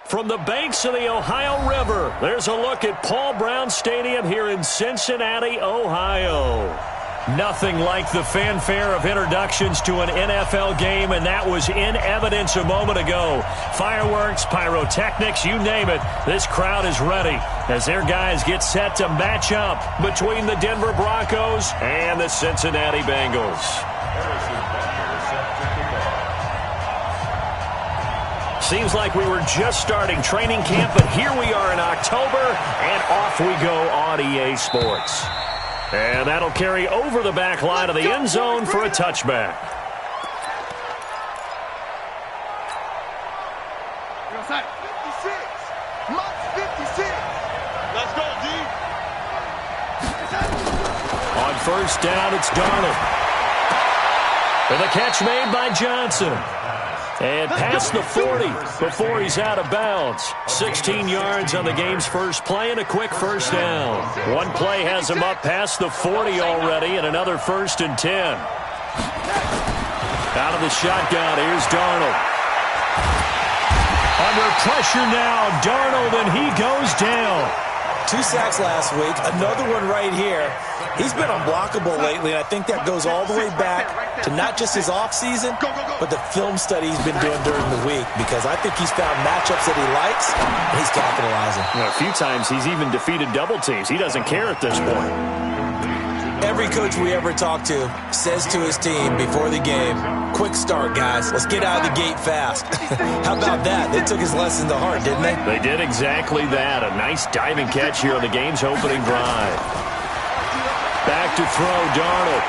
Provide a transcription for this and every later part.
From the banks of the Ohio River, there's a look at Paul Brown Stadium here in Cincinnati, Ohio. Nothing like the fanfare of introductions to an NFL game, and that was in evidence a moment ago. Fireworks, pyrotechnics, you name it. This crowd is ready as their guys get set to match up between the Denver Broncos and the Cincinnati Bengals. Seems like we were just starting training camp, but here we are in October, and off we go on EA Sports. And that'll carry over the back line of the end zone for a touchback. Let's go, D. On first down, it's Darnold. And the catch made by Johnson. And past the 40 before he's out of bounds. 16 yards on the game's first play and a quick first down. One play has him up past the 40 already and another 1st and 10. Out of the shotgun, here's Darnold. Under pressure now, Darnold, and he goes down. 2 sacks last week, another one right here. He's been unblockable lately, and I think that goes all the way back to not just his offseason, but the film study he's been doing during the week, because I think he's found matchups that he likes, and he's capitalizing. A few times he's even defeated double teams. He doesn't care at this point. Every coach we ever talk to says to his team before the game, quick start, guys. Let's get out of the gate fast. How about that? They took his lesson to heart, didn't they? They did exactly that. A nice diving catch here on the game's opening drive. Back to throw, Darnold.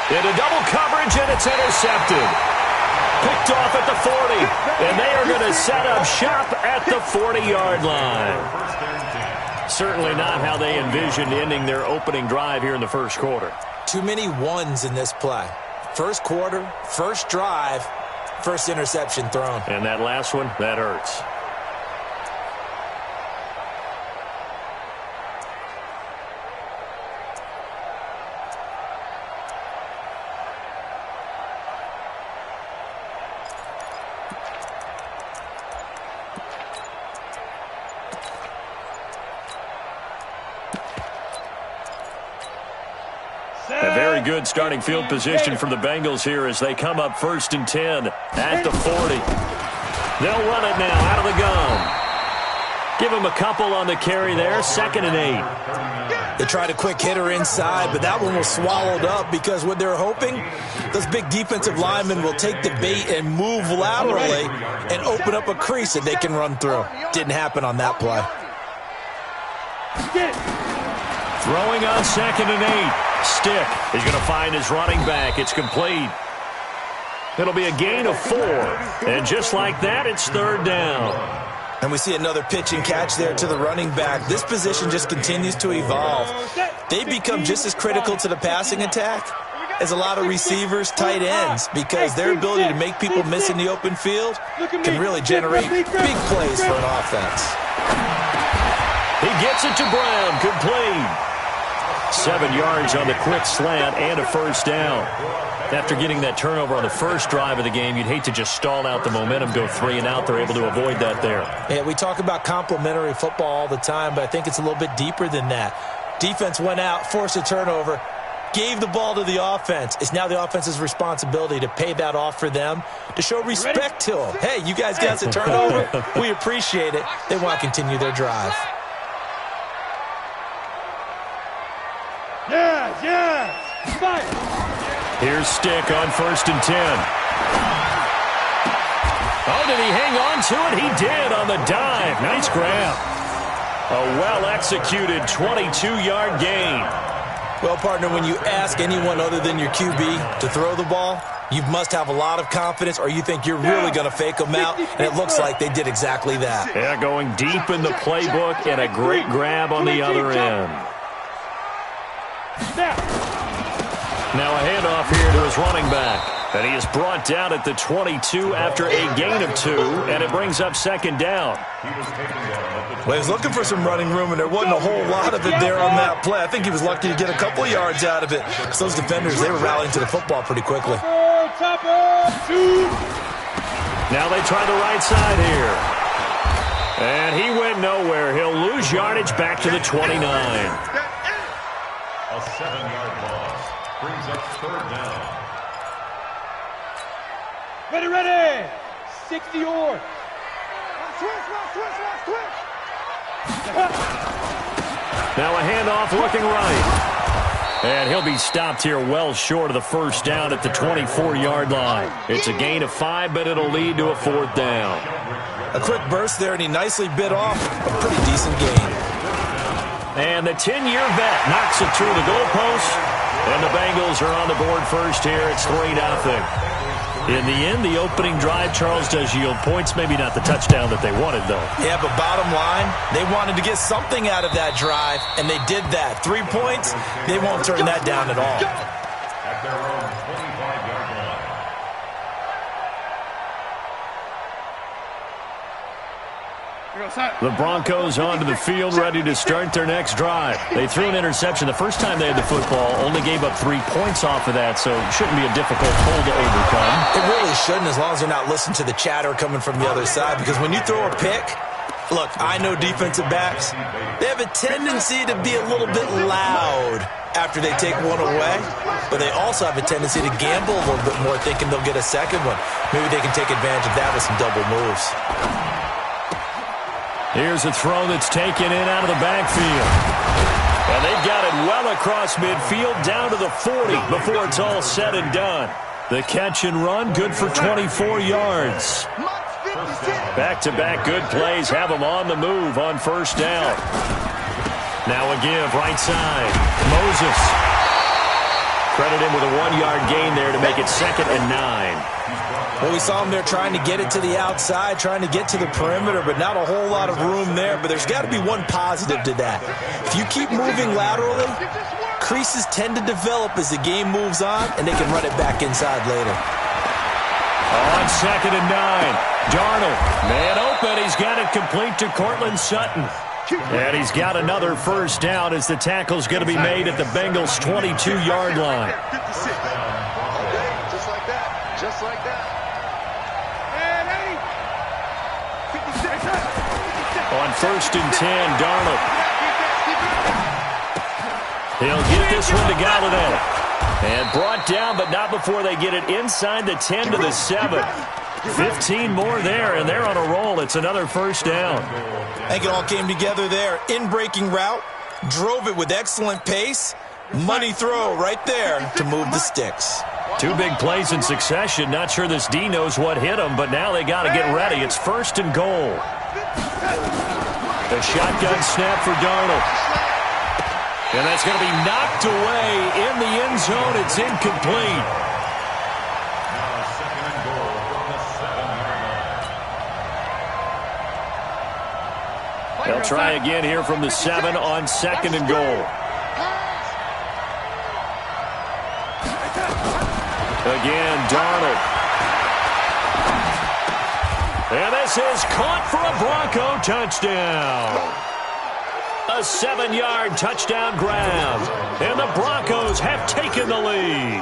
Into double coverage, and it's intercepted. Picked off at the 40, and they are going to set up shop at the 40-yard line. Certainly not how they envisioned ending their opening drive here in the first quarter. Too many ones in this play. First quarter, first drive, first interception thrown. And that last one, that hurts. A very good starting field position for the Bengals here as they come up 1st and 10 at the 40. They'll run it now out of the gun. Give him a couple on the carry there, 2nd and 8. They tried a quick hitter inside, but that one was swallowed up because what they're hoping, those big defensive linemen will take the bait and move laterally and open up a crease that they can run through. Didn't happen on that play. Throwing on 2nd and 8. Stick is going to find his running back. It's complete. It'll be a gain of 4. And just like that, it's 3rd down. And we see another pitch and catch there to the running back. This position just continues to evolve. They become just as critical to the passing attack as a lot of receivers, tight ends, because their ability to make people miss in the open field can really generate big plays for an offense. He gets it to Brown, complete. 7 yards on the quick slant and a first down. After getting that turnover on the first drive of the game, you'd hate to just stall out the momentum, go 3 and out. They're able to avoid that there. Yeah, we talk about complementary football all the time, but I think it's a little bit deeper than that. Defense went out, forced a turnover, gave the ball to the offense. It's now the offense's responsibility to pay that off for them, to show respect to them. Hey, you guys got the turnover. We appreciate it. They want to continue their drive. Yes! Fight! Here's Stick on 1st and 10. Oh, did he hang on to it? He did on the dive. Nice grab. A well-executed 22-yard gain. Well, partner, when you ask anyone other than your QB to throw the ball, you must have a lot of confidence, or you think you're really going to fake them out, and it looks like they did exactly that. Yeah, going deep in the playbook and a great grab on the other end. Now a handoff here to his running back. And he is brought down at the 22 after a gain of 2, and it brings up 2nd down. Well, he was looking for some running room, and there wasn't a whole lot of it there on that play. I think he was lucky to get a couple of yards out of it. So those defenders, they were rallying to the football pretty quickly. Now they try the right side here. And he went nowhere. He'll lose yardage back to the 29. A 7-yard loss brings up third down. Ready. 60 yards. Now a handoff looking right. And he'll be stopped here well short of the first down at the 24-yard line. It's a gain of 5, but it'll lead to a fourth down. A quick burst there, and he nicely bit off a pretty decent gain. And the 10-year vet knocks it through the goalpost. And the Bengals are on the board first here. It's 3-0. In the end, the opening drive, Charles, does yield points. Maybe not the touchdown that they wanted, though. Yeah, but bottom line, they wanted to get something out of that drive, and they did that. 3 points, they won't turn that down at all. At their own 25-yard line. The Broncos onto the field, ready to start their next drive. They threw an interception the first time they had the football, only gave up 3 points off of that, so it shouldn't be a difficult hole to overcome. It really shouldn't, as long as you're not listening to the chatter coming from the other side, because when you throw a pick, look, I know defensive backs, they have a tendency to be a little bit loud after they take one away, but they also have a tendency to gamble a little bit more, thinking they'll get a second one. Maybe they can take advantage of that with some double moves. Here's a throw that's taken in out of the backfield. And they've got it well across midfield, down to the 40 before it's all said and done. The catch and run, good for 24 yards. Back-to-back good plays have them on the move on first down. Now a give, right side. Moses. Credit him with a 1-yard gain there to make it 2nd and 9. Well, we saw him there trying to get it to the outside, trying to get to the perimeter, but not a whole lot of room there. But there's got to be one positive to that. If you keep moving laterally, creases tend to develop as the game moves on, and they can run it back inside later. On 2nd and 9, Darnold, man open. He's got it complete to Cortland Sutton. And he's got another first down as the tackle's going to be made at the Bengals' 22-yard line. Just like that. On 1st and 10, Darnold. He'll get this one to Galladay. And brought down, but not before they get it inside the 10 to the 7. 15 more there, and they're on a roll. It's another first down. I think it all came together there. In-breaking route, drove it with excellent pace. Money throw right there to move the sticks. 2 big plays in succession. Not sure this D knows what hit him, but now they got to get ready. It's 1st and goal. The shotgun snap for Darnold. And that's going to be knocked away in the end zone. It's incomplete. Now 2nd and goal from the 7-yard line. They'll try again here from the 7 on 2nd and goal. Again, Darnold. And this is caught for a Bronco touchdown. A 7-yard touchdown grab. And the Broncos have taken the lead.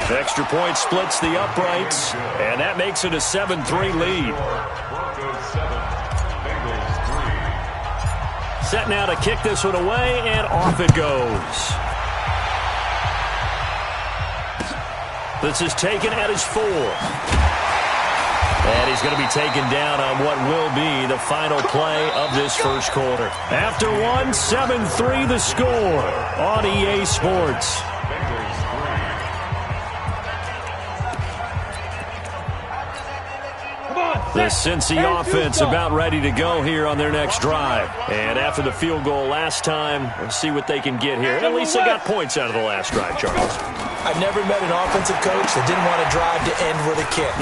Extra point splits the uprights, and that makes it a 7-3 lead. Broncos 7, Bengals 3. Set now to kick this one away, and off it goes. This is taken at his 4. And he's going to be taken down on what will be the final play of this first quarter. After 7-3 the score on EA Sports. The Cincy offense about ready to go here on their next drive. And after the field goal last time, we'll see what they can get here. At least they got points out of the last drive, Charles. I've never met an offensive coach that didn't want to drive to end with a kick.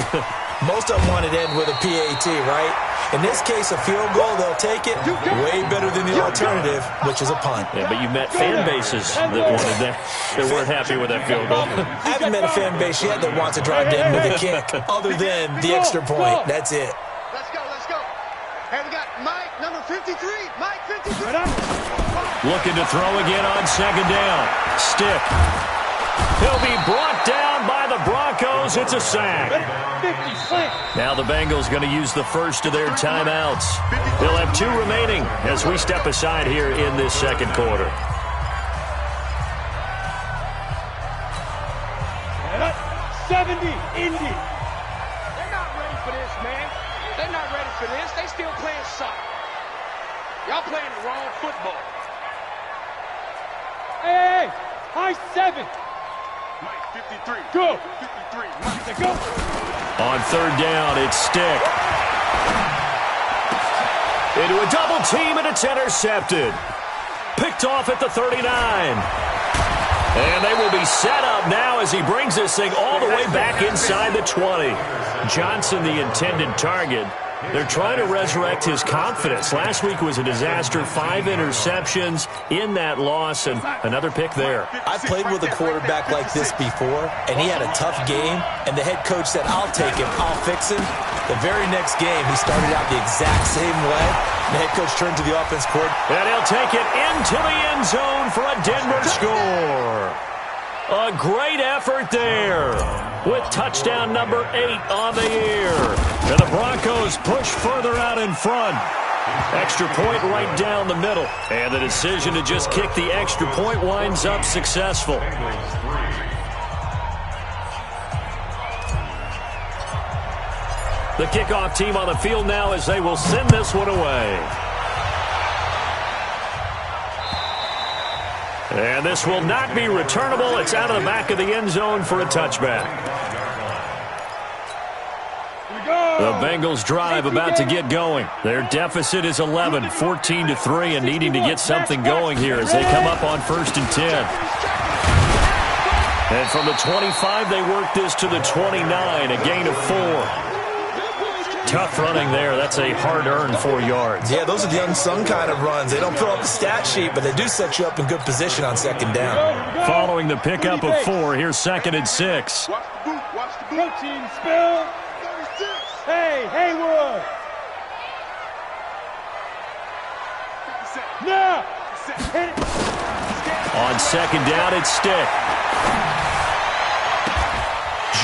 Most of them wanted to end with a PAT, right? In this case, a field goal, they'll take it. Way better than the alternative, which is a punt. Yeah, but you met fan bases that wanted that. They weren't happy with that field goal. I haven't met a fan base yet that wants to drive to end with a kick, other than the extra point. That's it. Let's go, let's go. Hey, we got Mike, number 53. Mike, 53. Looking to throw again on 2nd down. Stick. He'll be brought down by the Broncos. throws. It's a sack. 50, slant. Now the Bengals going to use the first of their timeouts. They'll have 2 remaining as we step aside here in this second quarter. 70, Indy. They're not ready for this, man. They're not ready for this. They still playing soccer. Y'all playing the wrong football. Hey, high 7. Mike, 53. Go. 53. Mike, Go. On third down, it's Stick. Into a double team, and it's intercepted. Picked off at the 39. And they will be set up now as he brings this thing all the way back inside the 20. Johnson, the intended target. They're trying to resurrect his confidence. Last week was a disaster. 5 interceptions in that loss, and another pick there. I played with a quarterback like this before, and he had a tough game, and the head coach said, I'll take him, I'll fix him. The very next game, he started out the exact same way. The head coach turned to the offense coordinator. And he'll take it into the end zone for a Denver score. A great effort there with touchdown number 8 on the year. And the Broncos push further out in front. Extra point right down the middle. And the decision to just kick the extra point winds up successful. The kickoff team on the field now as they will send this one away. And this will not be returnable. It's out of the back of the end zone for a touchback. The Bengals drive about to get going. Their deficit is 11, 14-3, and needing to get something going here as they come up on 1st and 10. And from the 25, they work this to the 29, a gain of 4. Tough running there. That's a hard-earned 4 yards. Yeah, those are the unsung kind of runs. They don't fill up the stat sheet, but they do set you up in good position on second down. Following the pickup of 4, here's 2nd and 6. watch the boot. Watch the boot. Protein spill. 36. Hey, Haywood. 57. Now. Hit it. On 2nd down, it's Stick.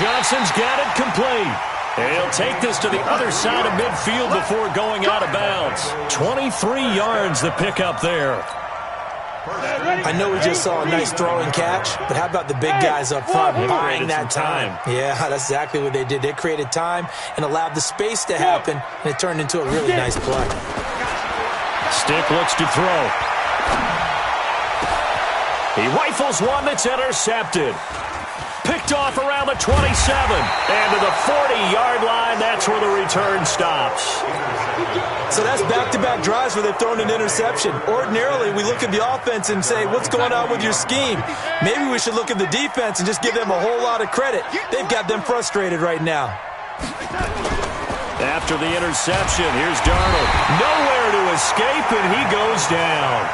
Johnson's got it complete. And he'll take this to the other side of midfield before going out of bounds. 23 yards the pickup there. I know we just saw a nice throwing catch, but how about the big guys up front buying that time? Yeah, that's exactly what they did. They created time and allowed the space to happen, and it turned into a really nice play. Stick looks to throw. He rifles one that's intercepted. Picked off around the 27. And to the 40-yard line, that's where the return stops. So that's back-to-back drives where they've thrown an interception. Ordinarily, we look at the offense and say, what's going on with your scheme? Maybe we should look at the defense and just give them a whole lot of credit. They've got them frustrated right now. After the interception, here's Darnold. Nowhere to escape, and he goes down.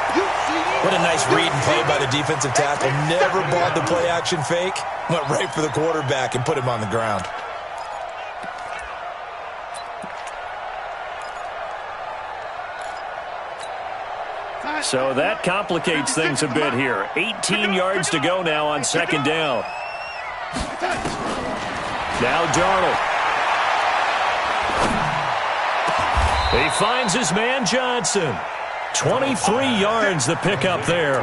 What a nice read and play by the defensive tackle. Never bought the play-action fake. Went right for the quarterback and put him on the ground. So that complicates things a bit here. 18 yards to go now on 2nd down. Now Darnold. He finds his man Johnson. 23 yards the pickup there.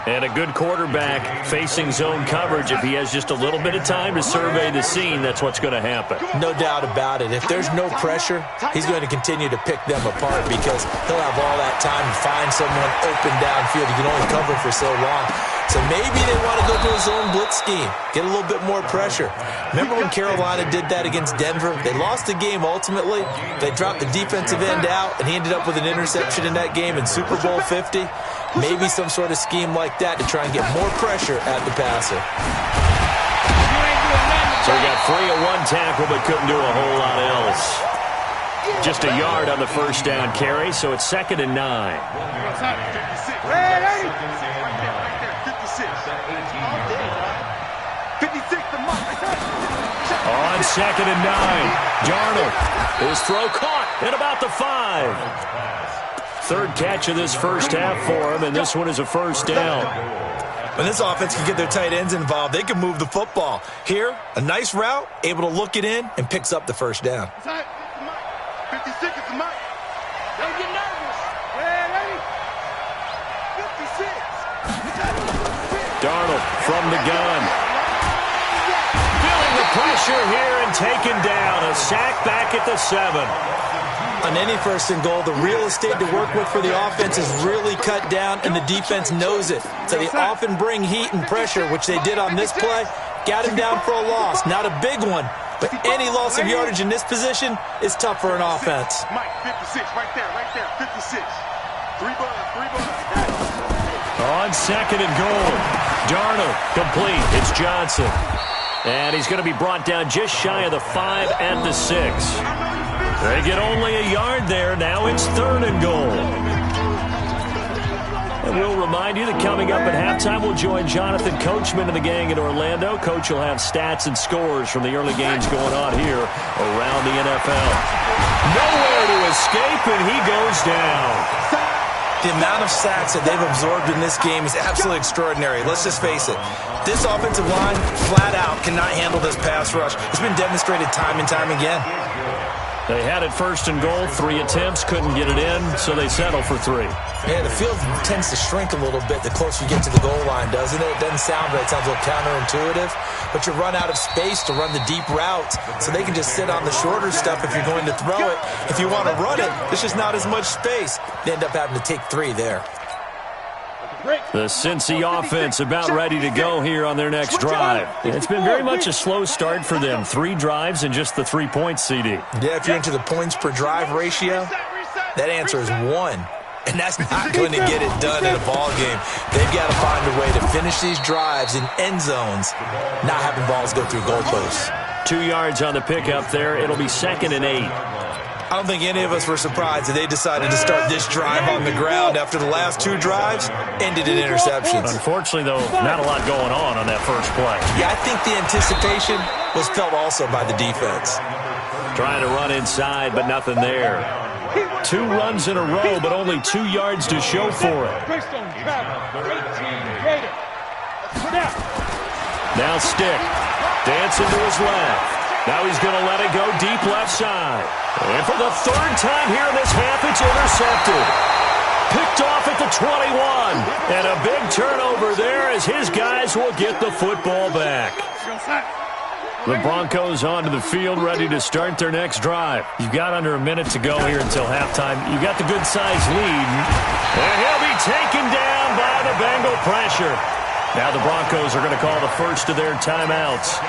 And a good quarterback facing zone coverage. If he has just a little bit of time to survey the scene, that's what's going to happen. No doubt about it. If there's no pressure, he's going to continue to pick them apart because he'll have all that time to find someone open downfield. He can only cover for so long. So maybe they want to go to a zone blitz scheme, get a little bit more pressure. Remember when Carolina did that against Denver? They lost the game ultimately. They dropped the defensive end out, and he ended up with an interception in that game in Super Bowl 50. Maybe some sort of scheme like that to try and get more pressure at the passer. So he got free of one tackle but couldn't do a whole lot else. Just a yard on the first down carry, so it's 2nd and 9. On 2nd and 9, Darnold. His throw caught at about the 5. Third catch of this first half for him, and this one is a first down. When this offense can get their tight ends involved, they can move the football. Here, a nice route, able to look it in, and picks up the first down. 50 seconds, Mike. Don't get nervous. Ready? 56. Darnold from the gun. Feeling the pressure here and taken down. A sack back at the 7. On any first and goal, the real estate to work with for the offense is really cut down, and the defense knows it. So they often bring heat and pressure, which they did on this play. Got him down for a loss. Not a big one, but any loss of yardage in this position is tough for an offense. Mike, 56, right there, 56. 3 buns. On second and goal. Darnold complete. It's Johnson. And he's going to be brought down just shy of the 5 at the 6. They get only a yard there. Now it's 3rd and goal. And we'll remind you that coming up at halftime, we'll join Jonathan Coachman and the gang in Orlando. Coach will have stats and scores from the early games going on here around the NFL. Nowhere to escape, and he goes down. The amount of sacks that they've absorbed in this game is absolutely extraordinary. Let's just face it. This offensive line, flat out, cannot handle this pass rush. It's been demonstrated time and time again. They had it 1st and goal, 3 attempts, couldn't get it in, so they settle for 3. Yeah, the field tends to shrink a little bit the closer you get to the goal line, doesn't it? It doesn't sound right. It sounds a little counterintuitive. But you run out of space to run the deep routes, so they can just sit on the shorter stuff if you're going to throw it. If you want to run it, there's just not as much space. They end up having to take 3 there. The Cincy offense about ready to go here on their next drive. It's been very much a slow start for them. 3 drives and just the 3 points, CD. Yeah, if you're into the points per drive ratio, that answer is 1. And that's not going to get it done in a ball game. They've got to find a way to finish these drives in end zones, not having balls go through goalposts. 2 yards on the pickup there. It'll be 2nd and 8. I don't think any of us were surprised that they decided to start this drive on the ground after the last 2 drives ended in interceptions. Unfortunately, though, not a lot going on that first play. Yeah, I think the anticipation was felt also by the defense. Trying to run inside, but nothing there. 2 runs in a row, but only 2 yards to show for it. Now Stick. Dancing to his left. Now he's going to let it go deep left side. And for the 3rd time here in this half, it's intercepted. Picked off at the 21. And a big turnover there as his guys will get the football back. The Broncos onto the field, ready to start their next drive. You've got under a minute to go here until halftime. You've got the good-sized lead. And he'll be taken down by the Bengal pressure. Now the Broncos are going to call the first of their timeouts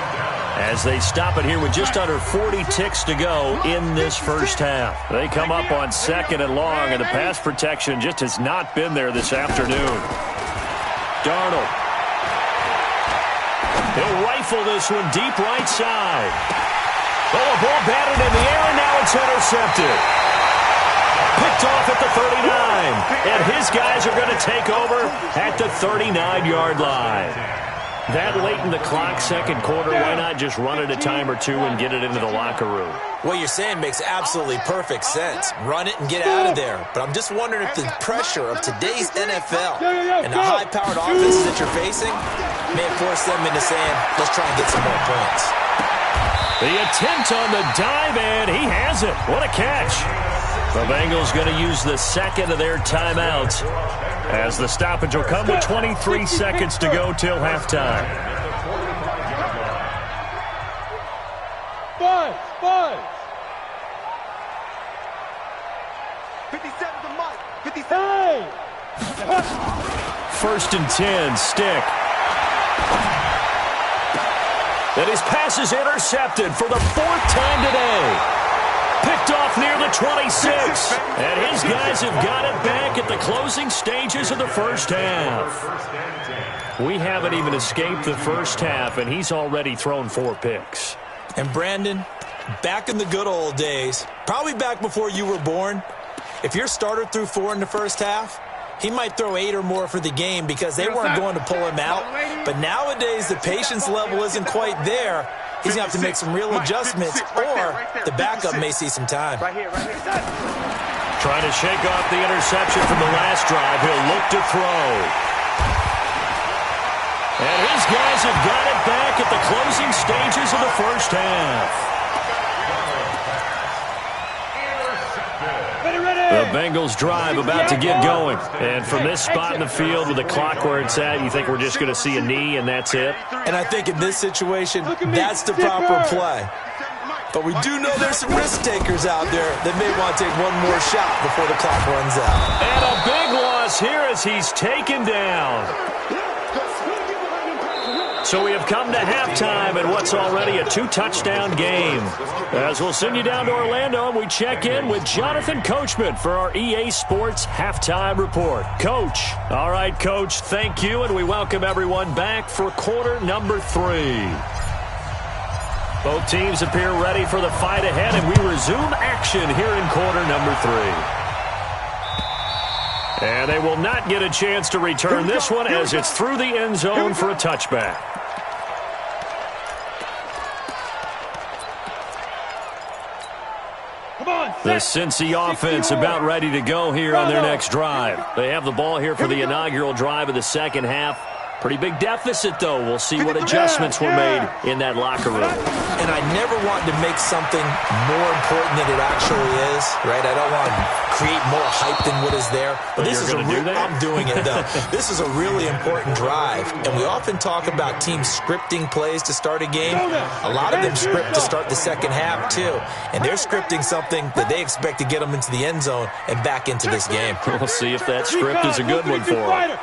as they stop it here with just under 40 ticks to go in this first half. They come up on 2nd and long, and the pass protection just has not been there this afternoon. Darnold. He'll rifle this one deep right side. Oh, a ball batted in the air, and now it's intercepted. Picked off at the 39. And his guys are going to take over at the 39-yard line. That late in the clock, 2nd quarter, why not just run it a time or 2 and get it into the locker room? What you're saying makes absolutely perfect sense. Run it and get out of there. But I'm just wondering if the pressure of today's NFL and the high-powered offenses that you're facing may force them into saying, let's try and get some more points. The attempt on the dive, and he has it. What a catch. The Bengals going to use the 2nd of their timeouts as the stoppage will come with 23 seconds to go till halftime. Buzz. 57 to Mike. 57. 1st and 10, Stick. And his pass is intercepted for the 4th time today. Picked off near the 26. And his guys have got it back at the closing stages of the first half. We haven't even escaped the first half, and he's already thrown 4 picks. And Brandon, back in the good old days, probably back before you were born, if your starter threw 4 in the first half, he might throw 8 or more for the game because they weren't going to pull him out. But nowadays, the patience level isn't quite there. He's going to have to make some real adjustments, or the backup may see some time. Trying to shake off the interception from the last drive. He'll look to throw. And his guys have got it back at the closing stages of the first half. The Bengals drive about to get going. And from this spot in the field with the clock where it's at, you think we're just going to see a knee and that's it? And I think in this situation, that's the proper play. But we do know there's some risk takers out there that may want to take one more shot before the clock runs out. And a big loss here as he's taken down. So we have come to halftime in what's already a 2-touchdown game. As we'll send you down to Orlando, and we check in with Jonathan Coachman for our EA Sports Halftime Report. Coach. All right, Coach, thank you, and we welcome everyone back for quarter number 3. Both teams appear ready for the fight ahead, and we resume action here in quarter number 3. And they will not get a chance to return this one as it's through the end zone for a touchback. The Cincy offense about ready to go here on their next drive. They have the ball here for the inaugural drive of the second half. Pretty big deficit, though. We'll see what adjustments were made in that locker room. And I never want to make something more important than it actually is, right? I don't want to create more hype than what is there. But this is I'm doing it, though. This is a really important drive. And we often talk about teams scripting plays to start a game. A lot of them script to start the second half, too. And they're scripting something that they expect to get them into the end zone and back into this game. We'll see if that script is a good one for them.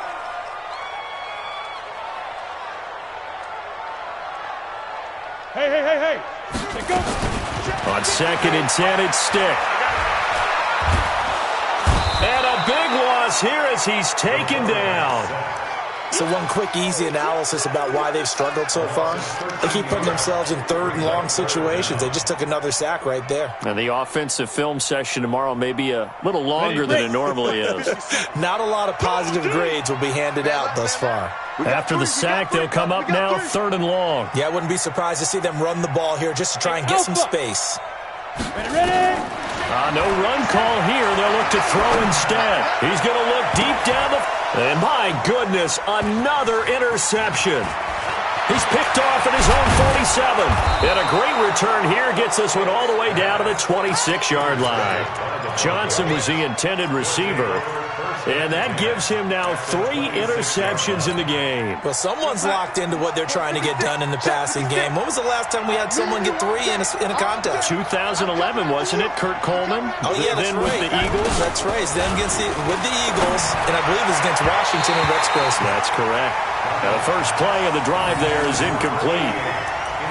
Hey. Go. On 2nd and 10, it's Stick. And a big loss here as he's taken down. So one quick, easy analysis about why they've struggled so far. They keep putting themselves in 3rd and long situations. They just took another sack right there. And the offensive film session tomorrow may be a little longer than it normally is. Not a lot of positive grades will be handed out thus far. After the sack, they'll come up now 3rd and long. Yeah, I wouldn't be surprised to see them run the ball here just to try and get some space. Ready? No run call here. They'll look to throw instead. He's going to look deep down the... And my goodness, another interception. He's picked off at his own 47. And a great return here gets this one all the way down to the 26-yard line. Johnson was the intended receiver. And that gives him now 3 interceptions in the game. Well, someone's locked into what they're trying to get done in the passing game. When was the last time we had someone get 3 in a contest? 2011, wasn't it, Kurt Coleman? Oh, yeah, that's then right. With the Eagles? That's right. It's then with the Eagles, and I believe it's against Washington and Rex Grossman. That's correct. Now, the first play of the drive there is incomplete.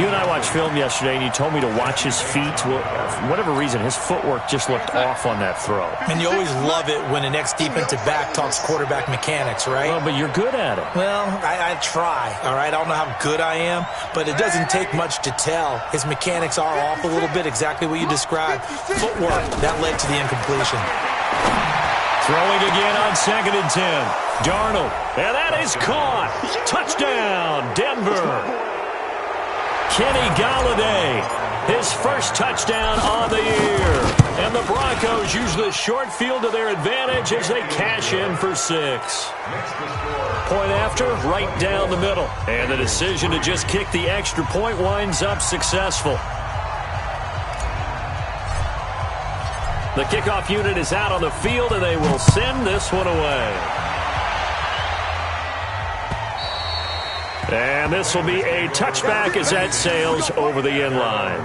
You and I watched film yesterday, and you told me to watch his feet. Well, for whatever reason, his footwork just looked off on that throw. And you always love it when an ex-defensive back talks quarterback mechanics, right? Well, but you're good at it. Well, I try, all right? I don't know how good I am, but it doesn't take much to tell. His mechanics are off a little bit, exactly what you described. Footwork, that led to the incompletion. Throwing again on 2nd and 10. Darnold, and that is caught. Touchdown, Denver. Kenny Galladay, his first touchdown on the year. And the Broncos use the short field to their advantage as they cash in for 6. Point after, right down the middle. And the decision to just kick the extra point winds up successful. The kickoff unit is out on the field, and they will send this one away. And this will be a touchback as that sails over the end line.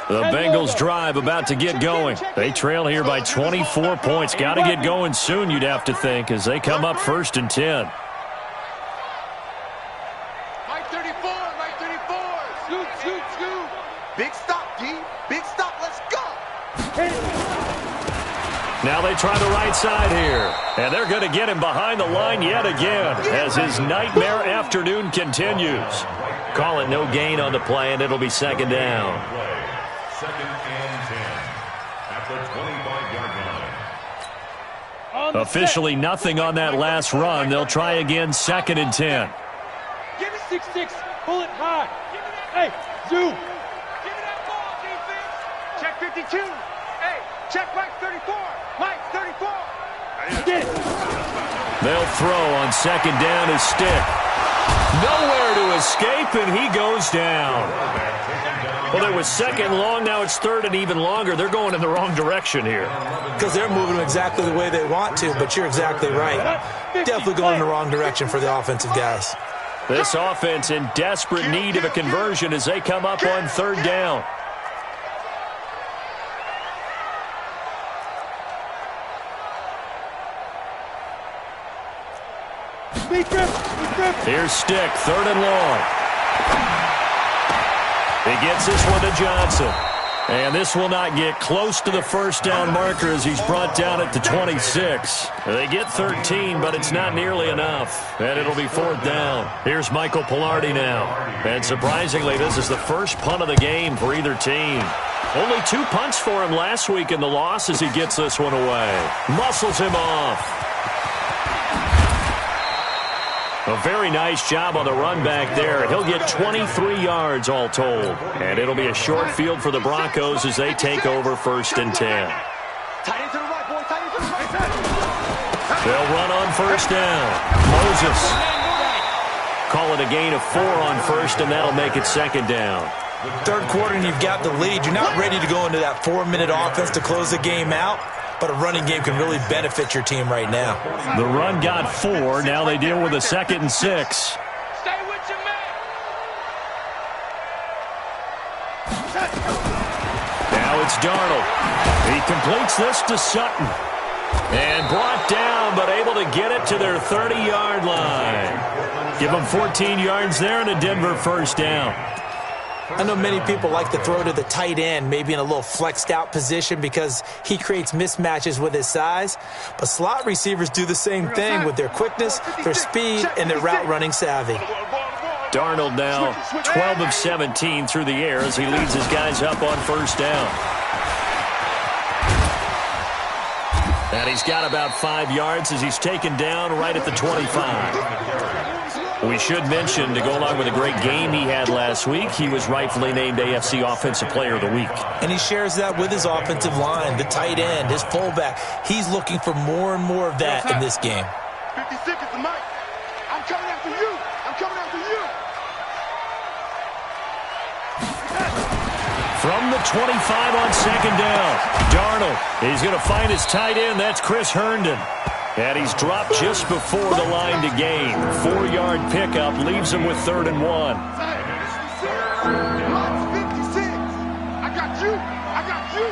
The Bengals drive about to get going. They trail here by 24 points. Got to get going soon, you'd have to think, as they come up 1st and 10. Right 34, right 34. Scoot. Big stop, D. Big stop. Let's go. Now they try the right side here. And they're going to get him behind the line yet again as his nightmare afternoon continues. Call it no gain on the play, and it'll be 2nd down. 2nd and 10 at the 25-yard line. Officially nothing on that last run. They'll try again 2nd and 10. Give it 6-6. Pull it high. Hey, Zoo. Give me that ball, defense. Check 52. Hey, check right 34. Mike. Get it. They'll throw on second down his stick. Nowhere to escape, and he goes down. Well, it was second long. Now it's third and even longer. They're going in the wrong direction here. Because they're moving them exactly the way they want to, but you're exactly right. Definitely going in the wrong direction for the offensive guys. This offense in desperate need of a conversion as they come up on third down. Here's Stick, third and long. He gets this one to Johnson. And this will not get close to the first down marker as he's brought down at the 26. They get 13, but it's not nearly enough. And it'll be fourth down. Here's Michael Pilardi now. And surprisingly, this is the first punt of the game for either team. Only 2 punts for him last week in the loss as he gets this one away. Muscles him off. A very nice job on the run back there. He'll get 23 yards all told. And it'll be a short field for the Broncos as they take over first and 10. They'll run on first down. Moses. Call it a gain of 4 on first, and that'll make it second down. Third quarter, and you've got the lead. You're not ready to go into that 4-minute offense to close the game out. But a running game can really benefit your team right now. The run got 4. Now they deal with a 2nd and 6. Stay with your man. Now it's Darnold. He completes this to Sutton. And brought down, but able to get it to their 30-yard line. Give them 14 yards there and a Denver first down. I know many people like to throw to the tight end, maybe in a little flexed out position because he creates mismatches with his size. But slot receivers do the same thing with their quickness, their speed, and their route running savvy. Darnold now 12 of 17 through the air as he leads his guys up on first down. And he's got about 5 yards as he's taken down right at the 25. We should mention, to go along with a great game he had last week, he was rightfully named AFC Offensive Player of the Week. And he shares that with his offensive line, the tight end, his fullback. He's looking for more and more of that in this game. 50 seconds to Mike. I'm coming after you. I'm coming after you. From the 25 on second down, Darnold. He's going to find his tight end. That's Chris Herndon. And he's dropped just before the line to gain. 4-yard pickup leaves him with 3rd and 1. 56. I got you. I got you.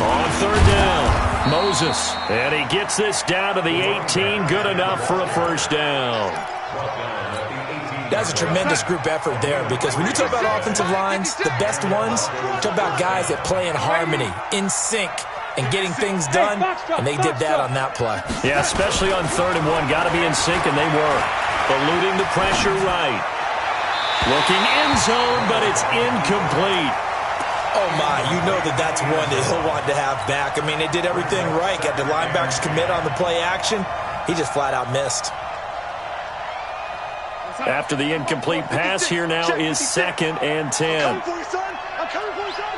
On third down, Moses. And he gets this down to the 18. Good enough for a first down. That's a tremendous group effort there because when you talk about offensive lines, the best ones, you talk about guys that play in harmony, in sync, and getting things done, and they did that on that play. Yeah, especially on 3rd and 1. Got to be in sync, and they were. Eluding the pressure right. Looking end zone, but it's incomplete. Oh, my, you know that's one that he'll want to have back. I mean, they did everything right. Got the linebackers commit on the play action. He just flat out missed. After the incomplete pass, here now is 2nd and 10. I'm coming for you, son. I'm coming for you, son.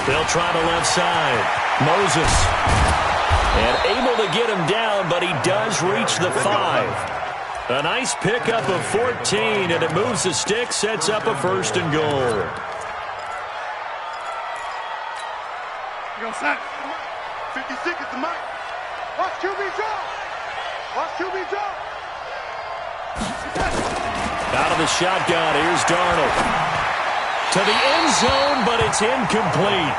They'll try the left side. Moses. And able to get him down, but he does reach the 5. A nice pickup of 14, and it moves the stick, sets up a 1st and goal. Go, son. 50 seconds to Mike. Watch QB drop. Watch QB drop. Out of the shotgun, here's Darnold. To the end zone, but it's incomplete.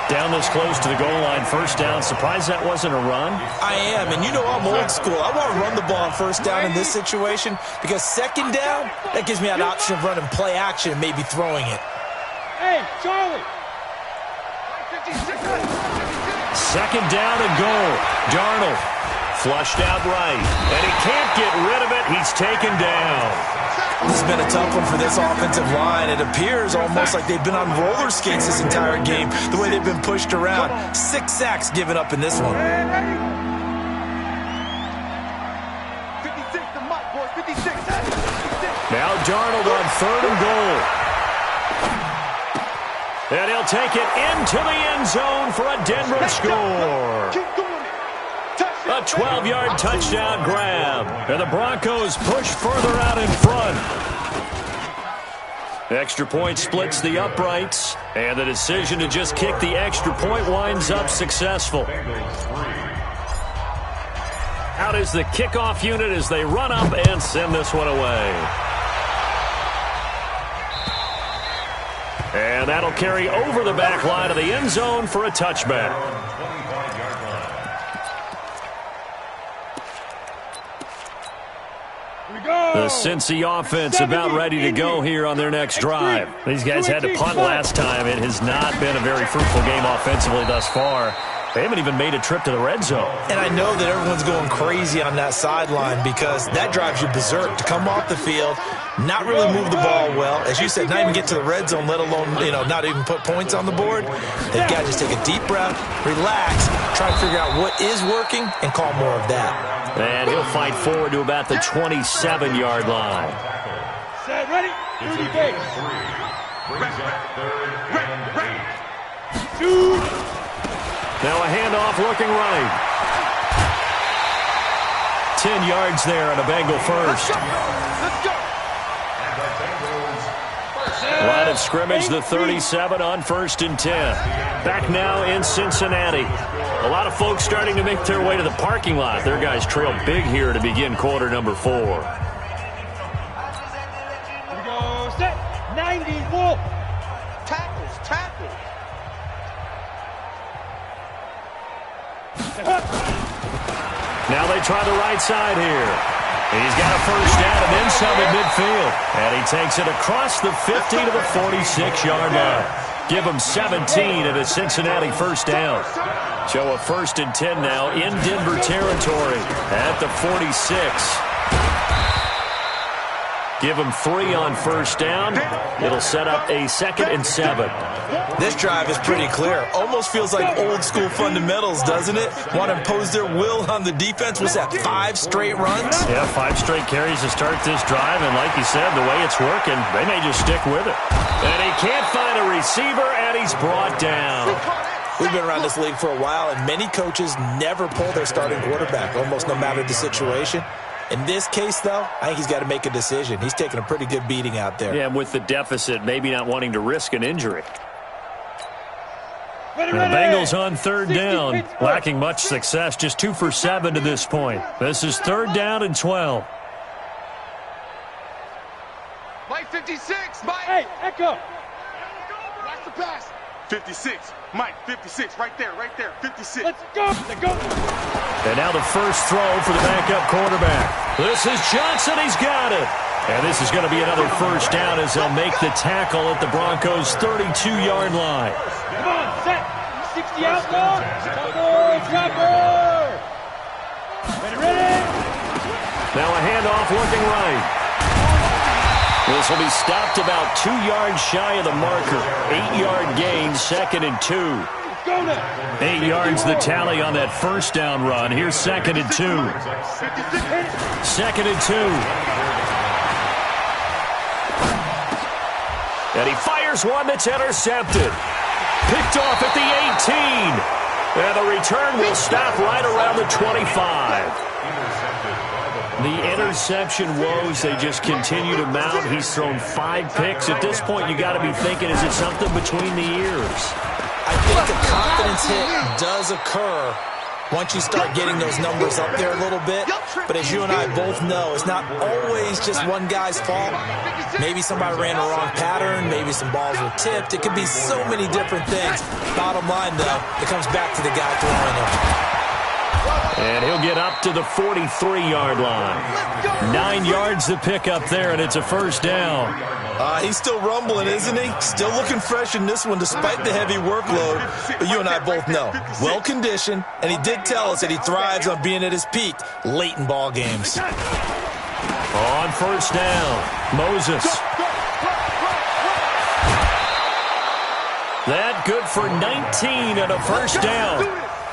Down this close to the goal line, first down. Surprised that wasn't a run? I am, and you know I'm old school. I want to run the ball on first down in this situation because second down, that gives me an option of running play action and maybe throwing it. Hey, Charlie. 2nd down and goal. Darnold flushed out right, and he can't get rid of it. He's taken down. This has been a tough one for this offensive line. It appears almost like they've been on roller skates this entire game, the way they've been pushed around. 6 sacks given up in this one. 56 to Mike, boys. 56. Now Darnold on 3rd and goal. And he'll take it into the end zone for a Denver score. A 12-yard touchdown grab. And the Broncos push further out in front. Extra point splits the uprights. And the decision to just kick the extra point winds up successful. Out is the kickoff unit as they run up and send this one away. And that'll carry over the back line of the end zone for a touchback. The Cincy offense about ready to go here on their next drive. These guys had to punt last time. It has not been a very fruitful game offensively thus far. They haven't even made a trip to the red zone. And I know that everyone's going crazy on that sideline because that drives you berserk to come off the field, not really move the ball well. As you said, not even get to the red zone, let alone, not even put points on the board. They've got to just take a deep breath, relax, try to figure out what is working, and call more of that. And he'll fight forward to about the 27-yard line. Set, ready? Rudy Bates. Now a handoff looking right. 10 yards there and a Bengal first. Let's go. Line of scrimmage, the 37 on 1st and 10. Back now in Cincinnati. A lot of folks starting to make their way to the parking lot. Their guys trail big here to begin quarter number 4. Here we go, set, 90, Wolf. Tackles. Now they try the right side here. He's got a first down and then some at midfield. And he takes it across the 50 to the 46-yard line. Give him 17 at a Cincinnati first down. Show a 1st and 10 now in Denver territory at the 46. Give him 3 on first down. It'll set up a 2nd and 7. This drive is pretty clear. Almost feels like old school fundamentals, doesn't it? Want to impose their will on the defense. What's that, 5 straight runs? Yeah, 5 straight carries to start this drive. And like you said, the way it's working, they may just stick with it. And he can't find a receiver, and he's brought down. We've been around this league for a while, and many coaches never pull their starting quarterback, almost no matter the situation. In this case, though, I think he's got to make a decision. He's taking a pretty good beating out there. Yeah, and with the deficit, maybe not wanting to risk an injury. The Bengals on 3rd down, lacking much success, just 2 for 7 to this point. This is 3rd down and 12. Mike 56, Mike. Hey, Echo. Watch the pass. 56, Mike, 56, right there, 56. Let's go. And now the first throw for the backup quarterback. This is Johnson. He's got it. And this is going to be another first down as they'll make the tackle at the Broncos' 32-yard line. Come on, set. 60 out long. Dropper. Ready. Now a handoff looking right. This will be stopped about 2 yards shy of the marker. 8-yard gain, 2nd and 2. 8 yards the tally on that first down run. Here's 2nd and 2. 2nd and 2. And he fires one that's intercepted. Picked off at the 18. And the return will stop right around the 25. The interception woes, they just continue to mount. He's thrown 5 picks. At this point, you got to be thinking, is it something between the ears? I think a confidence hit does occur once you start getting those numbers up there a little bit. But as you and I both know, it's not always just one guy's fault. Maybe somebody ran a wrong pattern. Maybe some balls were tipped. It could be so many different things. Bottom line, though, it comes back to the guy throwing them. And he'll get up to the 43-yard line. 9 yards to pick up there, and it's a first down. He's still rumbling, isn't he? Still looking fresh in this one despite the heavy workload. But you and I both know, well-conditioned, and he did tell us that he thrives on being at his peak late in ball games. On first down, Moses. That good for 19 and a first down.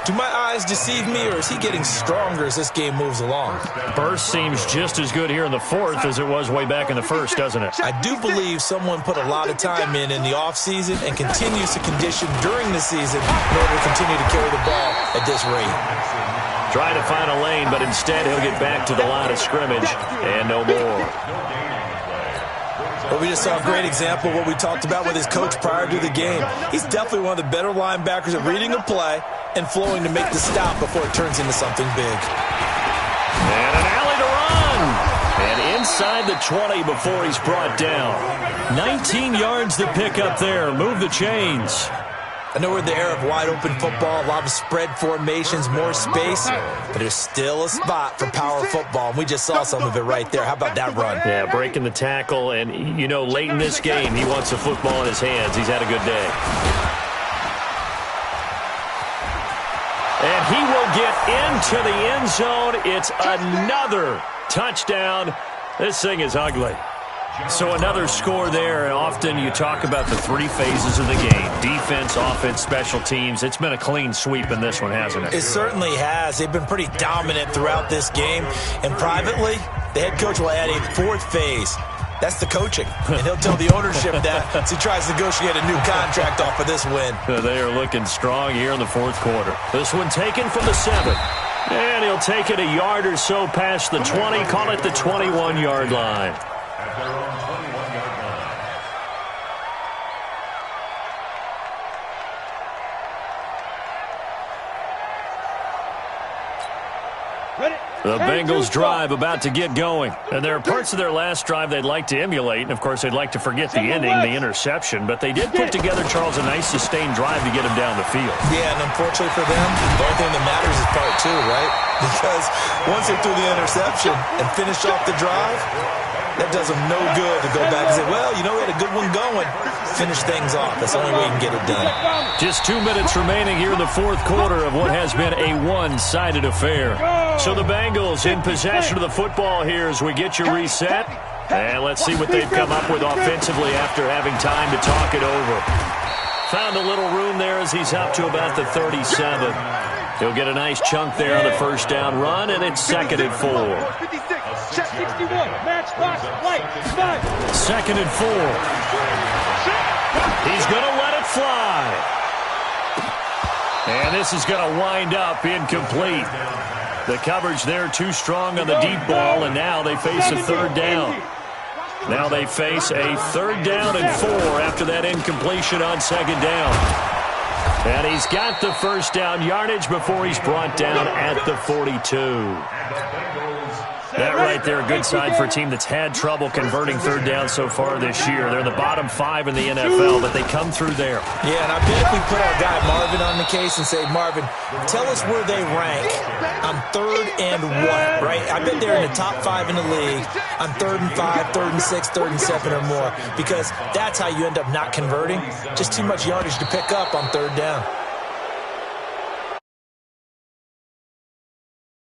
To my eyes deceive me, or is he getting stronger as this game moves along? Burst seems just as good here in the fourth as it was way back in the first, doesn't it? I do believe someone put a lot of time in the offseason and continues to condition during the season in order to continue to carry the ball at this rate. Trying to find a lane, but instead he'll get back to the line of scrimmage and no more. But we just saw a great example of what we talked about with his coach prior to the game. He's definitely one of the better linebackers at reading a play and flowing to make the stop before it turns into something big. And an alley to run. And inside the 20 before he's brought down. 19 yards to pick up there. Move the chains. I know we're in the era of wide-open football, a lot of spread formations, more space, but there's still a spot for power football, and we just saw some of it right there. How about that run? Yeah, breaking the tackle, and, you know, late in this game, he wants the football in his hands. He's had a good day. And he will get into the end zone. It's another touchdown. This thing is ugly. So another score there, and often you talk about the three phases of the game. Defense, offense, special teams. It's been a clean sweep in this one, hasn't it? It certainly has. They've been pretty dominant throughout this game. And privately, the head coach will add a fourth phase. That's the coaching. And he'll tell the ownership that as he tries to negotiate a new contract off of this win. They are looking strong here in the fourth quarter. This one taken from the 7. And he'll take it a yard or so past the 20. Call it the 21-yard line. At their own 21-yard line. The Bengals drive about to get going. And there are parts of their last drive they'd like to emulate. And, of course, they'd like to forget the ending, the interception. But they did put together, Charles, a nice sustained drive to get him down the field. Yeah, and unfortunately for them, the only thing that matters is part 2, right? Because once they threw the interception and finished off the drive, that does them no good to go back and say, well, you know, we had a good one going. Finish things off. That's the only way you can get it done. Just 2 minutes remaining here in the fourth quarter of what has been a one-sided affair. So the Bengals in possession of the football here as we get your reset. And let's see what they've come up with offensively after having time to talk it over. Found a little room there as he's up to about the 37. He'll get a nice chunk there on the first down run, and it's 2nd and 4. Set 61, match box, light, 5. 2nd and 4. He's going to let it fly. And this is going to wind up incomplete. The coverage there too strong on the deep ball, and now they face a 3rd down. Now they face a 3rd down and 4 after that incompletion on 2nd down. And he's got the first down yardage before he's brought down at the 42. That right there, a good sign for a team that's had trouble converting 3rd down so far this year. They're in the bottom 5 in the NFL, but they come through there. Yeah, and I bet if we put our guy Marvin on the case and say, Marvin, tell us where they rank on 3rd and 1, right? I bet they're in the top 5 in the league on 3rd and 5, 3rd and 6, 3rd and 7 or more, because that's how you end up not converting. Just too much yardage to pick up on 3rd down.